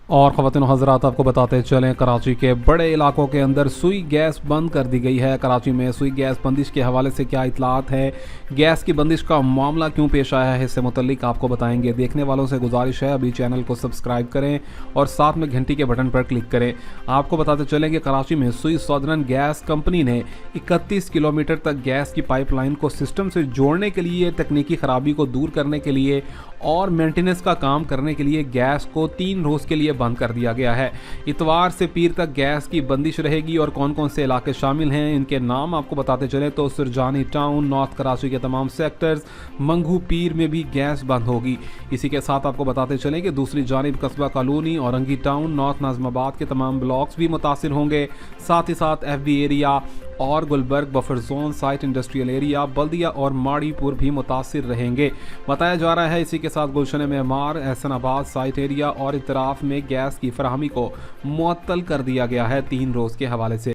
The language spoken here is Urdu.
اور خواتین و حضرات آپ کو بتاتے چلیں کراچی کے بڑے علاقوں کے اندر سوئی گیس بند کر دی گئی ہے۔ کراچی میں سوئی گیس بندش کے حوالے سے کیا اطلاعات ہے، گیس کی بندش کا معاملہ کیوں پیش آیا ہے، اس سے متعلق آپ کو بتائیں گے۔ دیکھنے والوں سے گزارش ہے ابھی چینل کو سبسکرائب کریں اور ساتھ میں گھنٹی کے بٹن پر کلک کریں۔ آپ کو بتاتے چلیں کہ کراچی میں سوئی سودرن گیس کمپنی نے 31 کلومیٹر تک گیس کی پائپ لائن کو سسٹم سے جوڑنے کے لیے، تکنیکی خرابی کو دور کرنے کے لیے اور مینٹیننس کا کام کرنے کے لیے گیس کو 3 روز کے لیے بند کر دیا گیا ہے۔ اتوار سے پیر تک گیس کی بندش رہے گی اور کون کون سے علاقے شامل ہیں، ان کے نام آپ کو بتاتے چلیں تو سرجانی ٹاؤن، نارتھ کراچی کے تمام سیکٹرز، منگو پیر میں بھی گیس بند ہوگی۔ اسی کے ساتھ آپ کو بتاتے چلیں کہ دوسری جانب قصبہ کالونی، اورنگی ٹاؤن، نارتھ ناظم آباد کے تمام بلاکس بھی متاثر ہوں گے۔ ساتھ ہی ساتھ ایف بی ایریا اور Gulberg buffer zone, site industrial area, Baldia اور ماڑی پور بھی متاثر رہیں گے، بتایا جا رہا ہے۔ اسی کے ساتھ گلشن معمار، احسن آباد سائٹ ایریا اور اطراف میں گیس کی فراہمی کو معطل کر دیا گیا ہے 3 روز کے حوالے سے۔